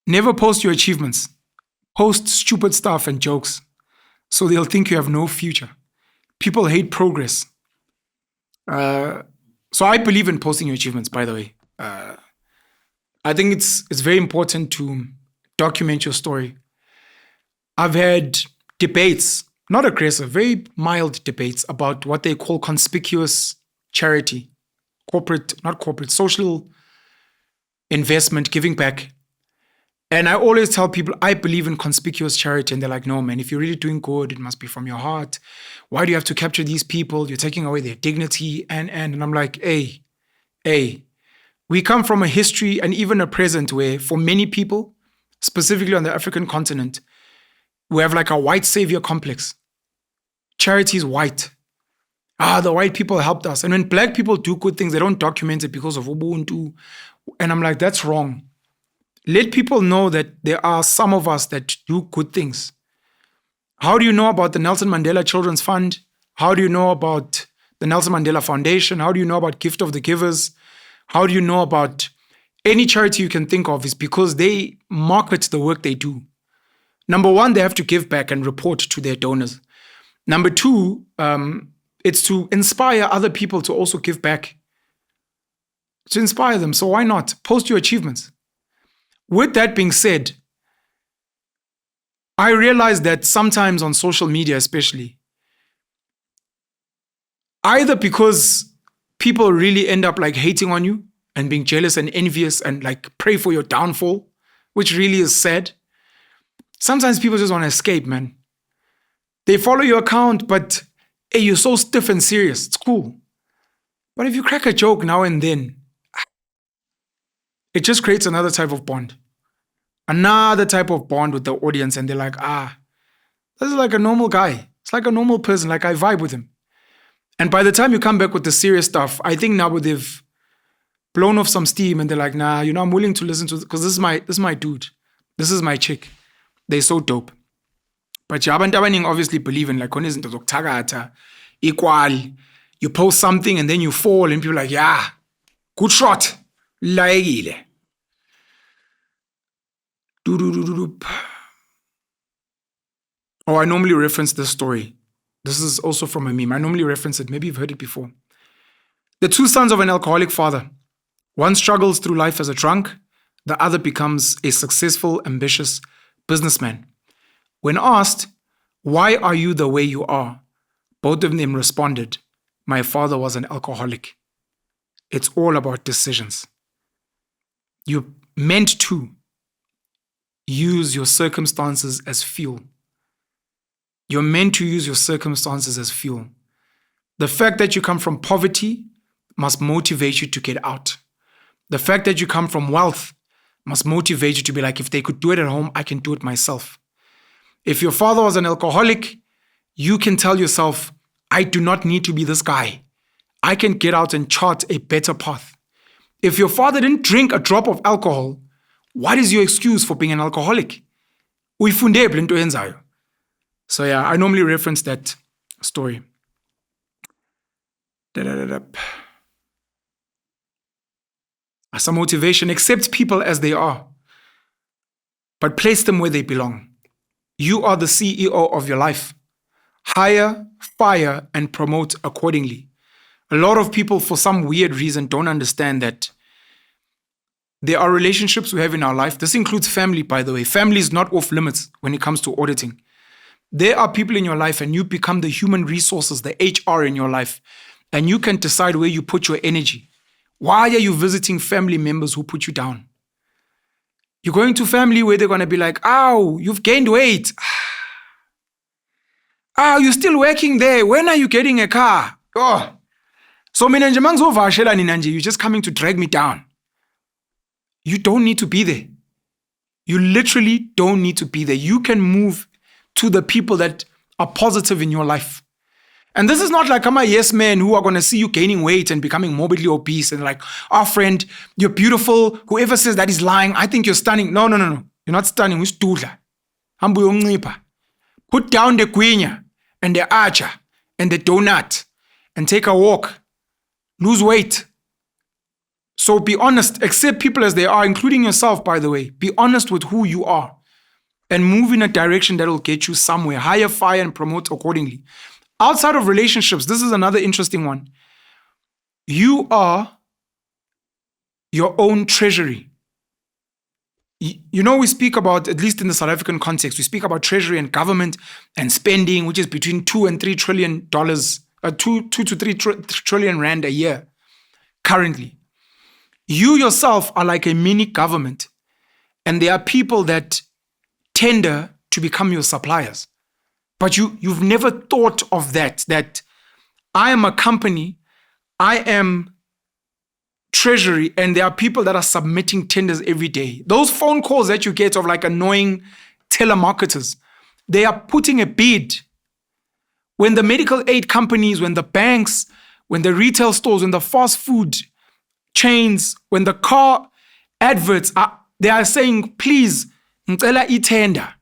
Never post your achievements. Post stupid stuff and jokes so they'll think you have no future. People hate progress. So I believe in posting your achievements, by the way. I think it's very important to document your story. I've had debates, not aggressive, very mild debates about what they call conspicuous charity, social investment, giving back. And I always tell people I believe in conspicuous charity. And they're like, no, man, if you're really doing good, it must be from your heart. Why do you have to capture these people? You're taking away their dignity. And I'm like, hey, we come from a history and even a present where for many people, specifically on the African continent, we have like a white savior complex. Charity is white. The white people helped us. And when black people do good things, they don't document it because of Ubuntu. And I'm like, that's wrong. Let people know that there are some of us that do good things. How do you know about the Nelson Mandela Children's Fund? How do you know about the Nelson Mandela Foundation? How do you know about Gift of the Givers? How do you know about any charity you can think of? Is because they market the work they do. Number one, they have to give back and report to their donors. Number two, it's to inspire other people to also give back. To inspire them. So why not? Post your achievements. With that being said, I realize that sometimes on social media especially, either because people really end up like hating on you and being jealous and envious and like pray for your downfall, which really is sad. Sometimes people just want to escape, man. They follow your account, but hey, you're so stiff and serious. It's cool. But if you crack a joke now and then, it just creates another type of bond. Another type of bond with the audience. And they're like, this is like a normal guy. It's like a normal person. Like I vibe with him. And by the time you come back with the serious stuff, I think now they've blown off some steam and they're like, nah, I'm willing to listen to this because this is my dude. This is my chick. They're so dope. But abantu abaningi obviously believe in like khona izinto zokuthakatha, equal. You post something and then you fall and people are like, yeah, good shot. Layekile. Oh, I normally reference this story. This is also from a meme. I normally reference it. Maybe you've heard it before. The two sons of an alcoholic father. One struggles through life as a drunk. The other becomes a successful, ambitious businessman. When asked, why are you the way you are? Both of them responded, my father was an alcoholic. It's all about decisions. You're meant to use your circumstances as fuel. You're meant to use your circumstances as fuel. The fact that you come from poverty must motivate you to get out. The fact that you come from wealth must motivate you to be like, if they could do it at home, I can do it myself. If your father was an alcoholic, you can tell yourself, I do not need to be this guy. I can get out and chart a better path. If your father didn't drink a drop of alcohol, what is your excuse for being an alcoholic? Uyifunde into yenzayo. So yeah, I normally reference that story. Some motivation, accept people as they are, but place them where they belong. You are the CEO of your life. Hire, fire, and promote accordingly. A lot of people, for some weird reason, don't understand that there are relationships we have in our life. This includes family, by the way. Family is not off limits when it comes to auditing. There are people in your life and you become the human resources, the HR in your life, and you can decide where you put your energy. Why are you visiting family members who put you down? You're going to family where they're going to be like, ow, you've gained weight. You're still working there. When are you getting a car? Oh. So you're just coming to drag me down. You don't need to be there. You literally don't need to be there. You can move to the people that are positive in your life. And this is not like I'm a yes man who are going to see you gaining weight and becoming morbidly obese and like, friend, you're beautiful. Whoever says that is lying. I think you're stunning. No. You're not stunning. Put down the guinya and the archer and the donut and take a walk. Lose weight. So be honest, accept people as they are, including yourself, by the way. Be honest with who you are and move in a direction that will get you somewhere. Hire, fire, and promote accordingly. Outside of relationships, this is another interesting one. You are your own treasury. You know, we speak about, at least in the South African context, we speak about treasury and government and spending, which is between $2 and $3 trillion, 2 to 3 trillion rand a year currently. You yourself are like a mini government, and there are people that tender to become your suppliers. But you've never thought of that I am a company, I am treasury, and there are people that are submitting tenders every day. Those phone calls that you get of like annoying telemarketers, they are putting a bid. When the medical aid companies, when the banks, when the retail stores, when the fast food chains, when the car adverts, they are saying, please, ngicela itender.